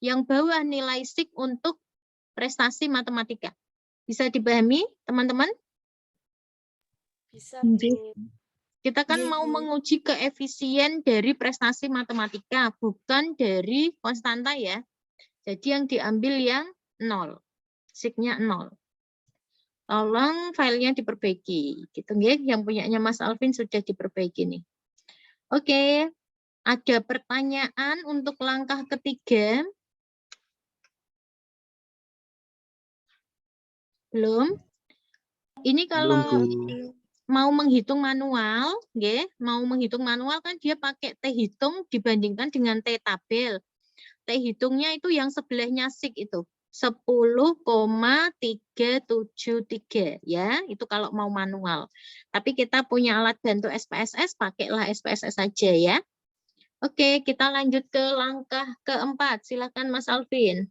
Yang bawah nilai sig untuk prestasi matematika. Bisa dipahami, teman-teman? Bisa, Nggih. Bu. Kita kan mau menguji koefisien dari prestasi matematika, bukan dari konstanta ya. Jadi yang diambil yang 0. Signya 0. Tolong filenya diperbaiki. Gitu nggih, yang punyanya Mas Alvin sudah diperbaiki nih. Oke. Ada pertanyaan untuk langkah ketiga? Belum? Ini kalau mau menghitung manual, nggih, mau menghitung manual kan dia pakai T hitung dibandingkan dengan T tabel. T hitungnya itu yang sebelahnya sig itu 10,373 ya, itu kalau mau manual. Tapi kita punya alat bantu SPSS, pakailah SPSS saja ya. Oke, kita lanjut ke langkah keempat. Silakan Mas Alvin.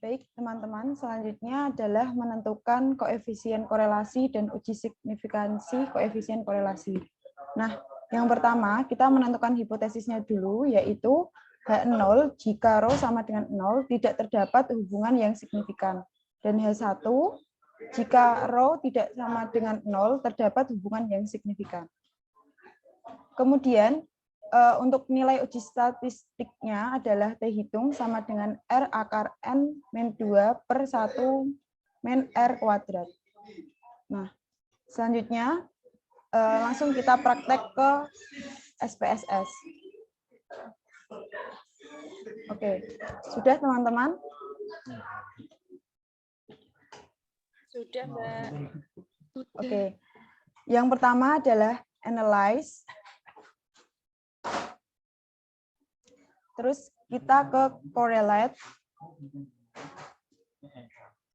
Baik, teman-teman, selanjutnya adalah menentukan koefisien korelasi dan uji signifikansi koefisien korelasi. Nah, yang pertama, kita menentukan hipotesisnya dulu, yaitu H0 jika rho sama dengan 0 tidak terdapat hubungan yang signifikan. Dan H1 jika rho tidak sama dengan 0 terdapat hubungan yang signifikan. Kemudian, untuk nilai uji statistiknya adalah T hitung sama dengan R akar N min 2 per 1 min R kuadrat. Nah, selanjutnya langsung kita praktek ke SPSS. Oke, sudah teman-teman? Sudah, Mbak. Oke, yang pertama adalah analyze. Terus kita ke correlate.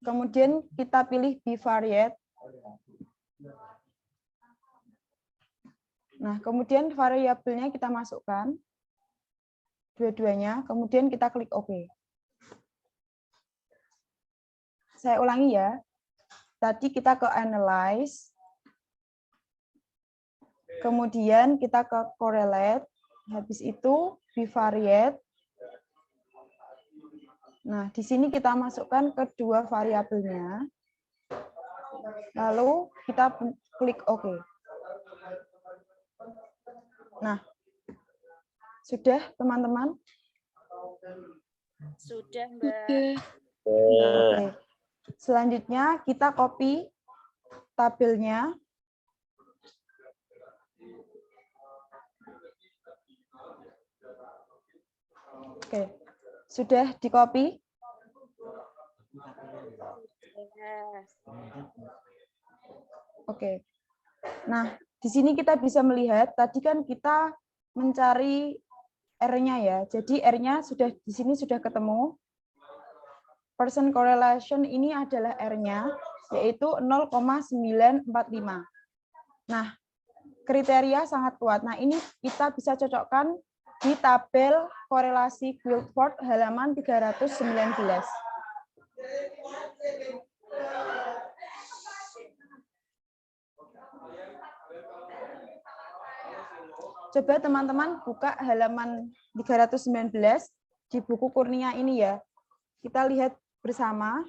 Kemudian kita pilih bivariate. Nah, kemudian variabelnya kita masukkan. Dua-duanya. Kemudian kita klik OK. Saya ulangi ya. Tadi kita ke analyze. Kemudian kita ke correlate. Habis itu bivariate. Nah, di sini kita masukkan kedua variabelnya. Lalu kita klik OK. Nah, sudah teman-teman? Sudah, Mbak. Oke. Selanjutnya kita copy tabelnya. Oke, sudah di-copy? Oke. Nah, di sini kita bisa melihat, tadi kan kita mencari R-nya ya. Jadi R-nya sudah di sini sudah ketemu. Percent correlation ini adalah R-nya, yaitu 0,945. Nah, kriteria sangat kuat. Nah, ini kita bisa cocokkan di tabel korelasi Guildford halaman 319. Coba teman-teman buka halaman 319 di buku Kurnia ini ya. Kita lihat bersama.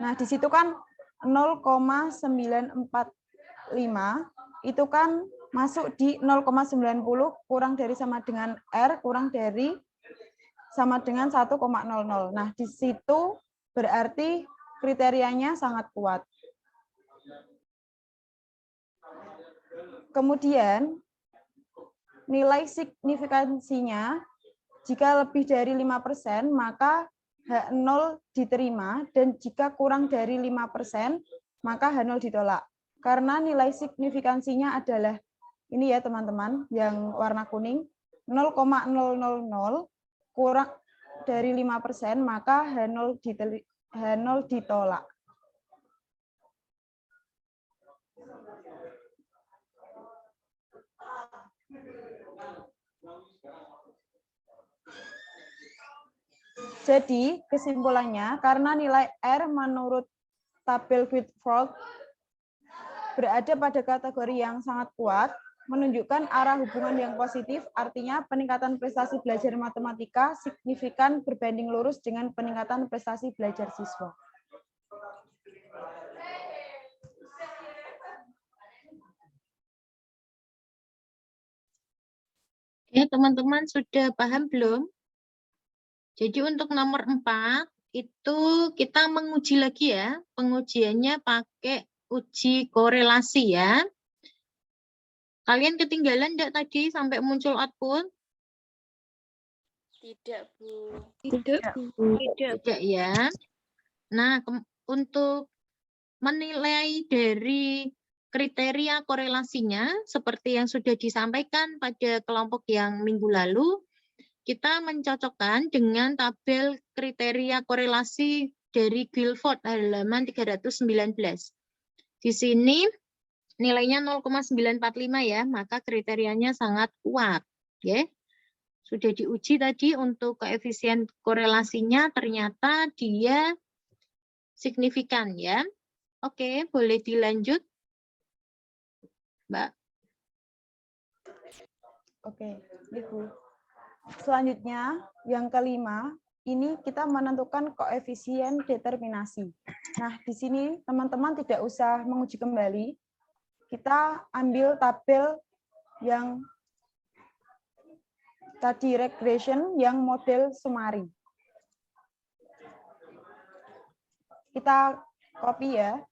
Nah, di situ kan 0,945 itu kan masuk di 0,90 kurang dari sama dengan R kurang dari sama dengan 1,00. Nah, di situ berarti kriterianya sangat kuat. Kemudian nilai signifikansinya jika lebih dari 5% maka H0 diterima, dan jika kurang dari 5% maka H0 ditolak. Karena nilai signifikansinya adalah ini ya teman-teman, yang warna kuning, 0,000 kurang dari 5%, maka H0 ditolak. Jadi, kesimpulannya, karena nilai R menurut tabel Whitford berada pada kategori yang sangat kuat, menunjukkan arah hubungan yang positif, artinya peningkatan prestasi belajar matematika signifikan berbanding lurus dengan peningkatan prestasi belajar siswa. Oke, teman-teman sudah paham belum? Jadi untuk nomor 4 itu kita menguji lagi ya. Pengujiannya pakai uji korelasi ya. Kalian ketinggalan enggak tadi sampai muncul output? Tidak, Bu. Tidak ya. Nah, untuk menilai dari kriteria korelasinya, seperti yang sudah disampaikan pada kelompok yang minggu lalu, kita mencocokkan dengan tabel kriteria korelasi dari Guilford halaman 319. Di sini nilainya 0,945 ya, maka kriterianya sangat kuat. Ya. Sudah diuji tadi untuk koefisien korelasinya, ternyata dia signifikan ya. Oke, boleh dilanjut, Mbak. Oke, Ibu. Selanjutnya, yang kelima, ini kita menentukan koefisien determinasi. Nah, di sini teman-teman tidak usah menguji kembali. Kita ambil tabel yang tadi regression yang model Sumari. Kita copy ya.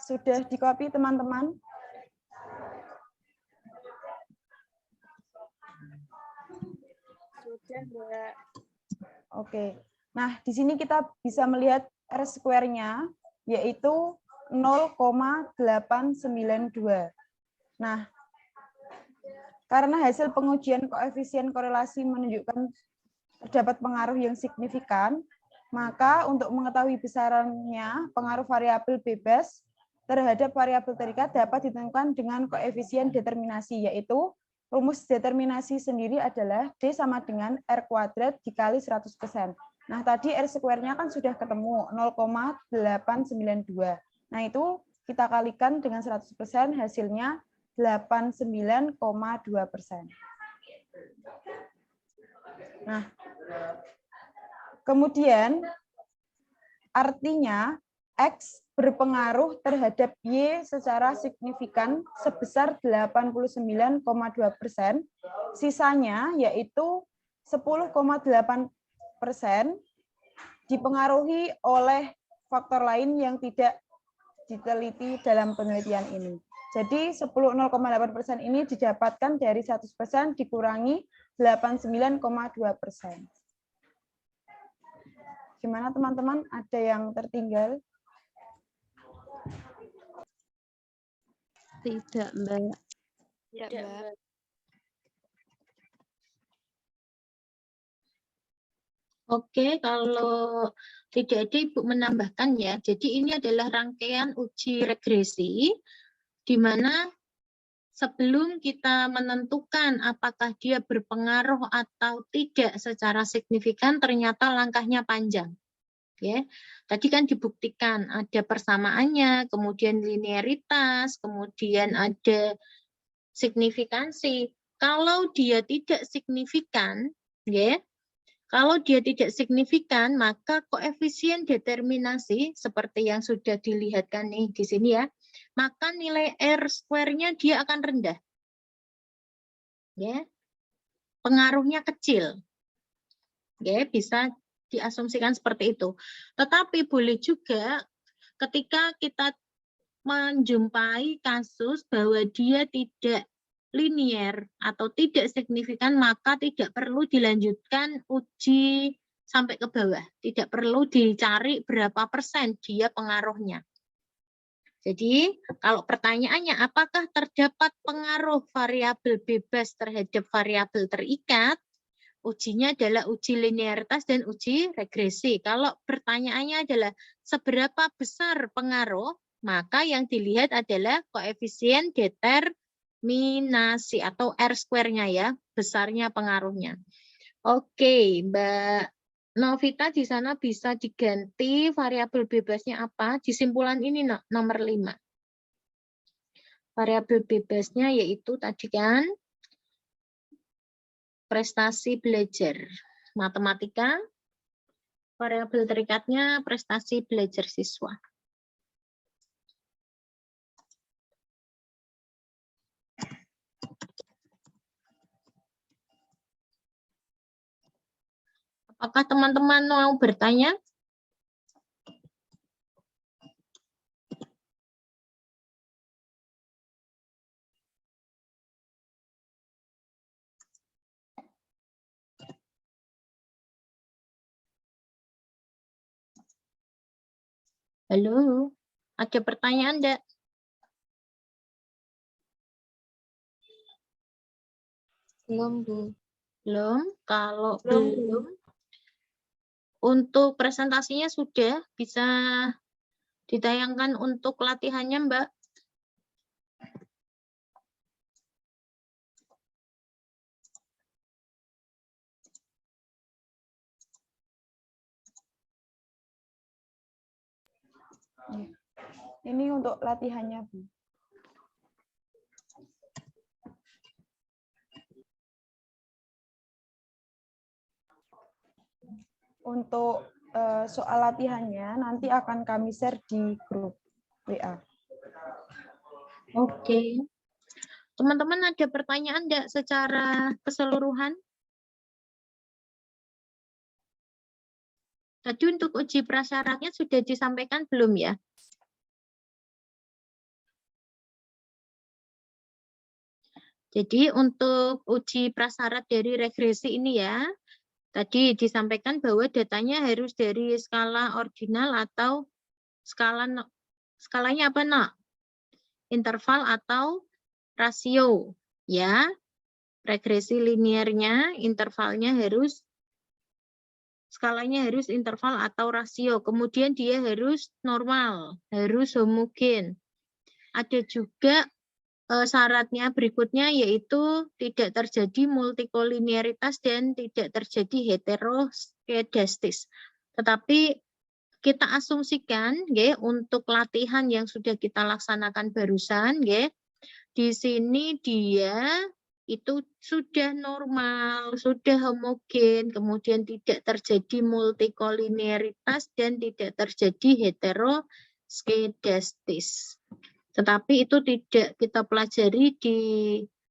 Sudah di-copy teman-teman? Sudah, Mbak. Oke. Nah, di sini kita bisa melihat R-square-nya yaitu 0,892. Nah, karena hasil pengujian koefisien korelasi menunjukkan terdapat pengaruh yang signifikan, maka untuk mengetahui besarannya pengaruh variabel bebas terhadap variabel terikat dapat ditentukan dengan koefisien determinasi, yaitu rumus determinasi sendiri adalah D sama dengan R kuadrat dikali 100%. Nah, tadi R square-nya kan sudah ketemu 0,892. Nah, itu kita kalikan dengan 100%, hasilnya 89,2%. Nah, kemudian artinya X berpengaruh terhadap Y secara signifikan sebesar 89,2%, sisanya yaitu 10,8% dipengaruhi oleh faktor lain yang tidak diteliti dalam penelitian ini. Jadi 0,8% ini didapatkan dari 100% dikurangi 89,2%. Gimana teman-teman? Ada yang tertinggal? Tidak, Mbak. Tidak, Mbak. Oke, kalau tidak ada Ibu menambahkan ya. Jadi ini adalah rangkaian uji regresi di mana sebelum kita menentukan apakah dia berpengaruh atau tidak secara signifikan, ternyata langkahnya panjang. Ya, tadi kan dibuktikan ada persamaannya, kemudian linearitas, kemudian ada signifikansi. Kalau dia tidak signifikan, ya, kalau dia tidak signifikan, maka koefisien determinasi seperti yang sudah dilihatkan nih di sini ya, maka nilai R square-nya dia akan rendah. Ya. Pengaruhnya kecil. Ya, bisa diasumsikan seperti itu. Tetapi boleh juga ketika kita menjumpai kasus bahwa dia tidak linier atau tidak signifikan, maka tidak perlu dilanjutkan uji sampai ke bawah. Tidak perlu dicari berapa persen dia pengaruhnya. Jadi, kalau pertanyaannya apakah terdapat pengaruh variabel bebas terhadap variabel terikat, Ujinya adalah uji linearitas dan uji regresi. Kalau pertanyaannya adalah seberapa besar pengaruh, maka yang dilihat adalah koefisien determinasi atau R-square-nya ya, besarnya pengaruhnya. Oke, Mbak Novita di sana bisa diganti variabel bebasnya apa? Di simpulan ini nomor 5. Variabel bebasnya yaitu tadi kan prestasi belajar matematika, variabel terikatnya prestasi belajar siswa. Apakah teman-teman mau bertanya? Halo, ada pertanyaan enggak? Belum, Bu. Belum? Kalau Belum. belum, untuk presentasinya sudah bisa ditayangkan untuk latihannya, Mbak. Ini untuk latihannya, Bu. Untuk soal latihannya nanti akan kami share di grup WA. Oke. Teman-teman ada pertanyaan enggak secara keseluruhan? Tadi untuk uji prasyaratnya sudah disampaikan belum ya? Jadi untuk uji prasyarat dari regresi ini ya, tadi disampaikan bahwa datanya harus dari skala ordinal atau skalanya apa, Nak? Interval atau rasio, ya. Regresi linearnya, intervalnya harus, skalanya harus interval atau rasio. Kemudian dia harus normal, harus homogen. Ada juga syaratnya berikutnya yaitu tidak terjadi multikolinearitas dan tidak terjadi heteroskedastis. Tetapi kita asumsikan untuk latihan yang sudah kita laksanakan barusan di sini dia itu sudah normal, sudah homogen, kemudian tidak terjadi multikolinearitas dan tidak terjadi heteroskedastis. Tetapi itu tidak kita pelajari di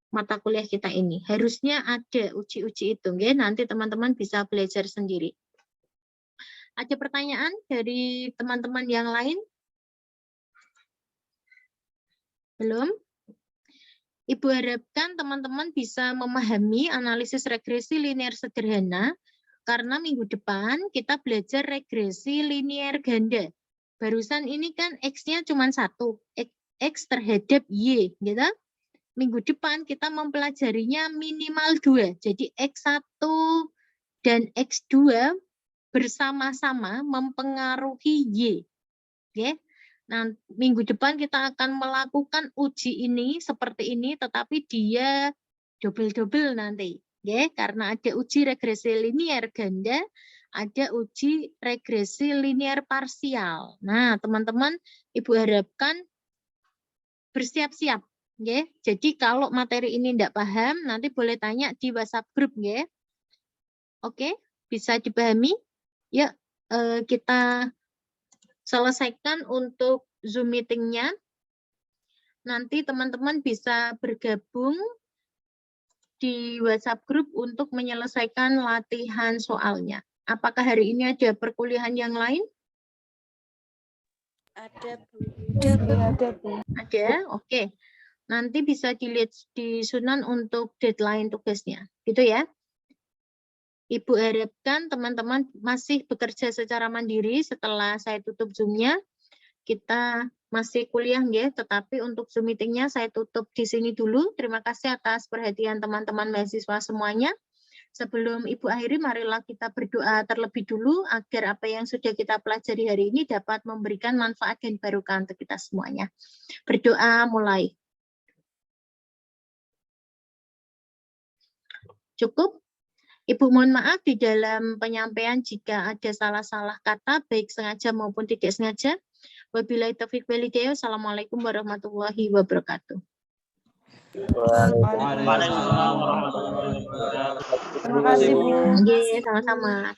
mata kuliah kita ini. Harusnya ada uji-uji itu, nanti teman-teman bisa belajar sendiri. Ada pertanyaan dari teman-teman yang lain? Belum? Ibu harapkan teman-teman bisa memahami analisis regresi linear sederhana, karena minggu depan kita belajar regresi linear ganda. Barusan ini kan X-nya cuma 1, X terhadap Y, gitu. Minggu depan kita mempelajarinya minimal 2. Jadi X1 dan X2 bersama-sama mempengaruhi Y. Oke. Nah, minggu depan kita akan melakukan uji ini seperti ini, tetapi dia double-double nanti. Karena ada uji regresi linear ganda, ada uji regresi linear parsial. Nah, teman-teman, Ibu harapkan bersiap-siap. Jadi kalau materi ini tidak paham, nanti boleh tanya di WhatsApp grup. Oke, bisa dipahami? Yuk, kita selesaikan untuk Zoom meeting-nya. Nanti teman-teman bisa bergabung di WhatsApp grup untuk menyelesaikan latihan soalnya. Apakah hari ini ada perkuliahan yang lain? Ada, Bu. Ada, Bu. Ada, oke. Nanti bisa dilihat di Sunan untuk deadline tugasnya. Gitu ya. Ibu harapkan teman-teman masih bekerja secara mandiri setelah saya tutup Zoom-nya. Kita masih kuliah, tetapi untuk Zoom meeting-nya saya tutup di sini dulu. Terima kasih atas perhatian teman-teman mahasiswa semuanya. Sebelum Ibu akhiri, marilah kita berdoa terlebih dulu agar apa yang sudah kita pelajari hari ini dapat memberikan manfaat dan barokah untuk kita semuanya. Berdoa mulai. Cukup? Ibu mohon maaf di dalam penyampaian jika ada salah-salah kata, baik sengaja maupun tidak sengaja. Wabillahi taufiq wal hidayah. Wassalamualaikum warahmatullahi wabarakatuh. Waalaikumsalam warahmatullahi wabarakatuh. Terima kasih, Bu. Oke, sama-sama.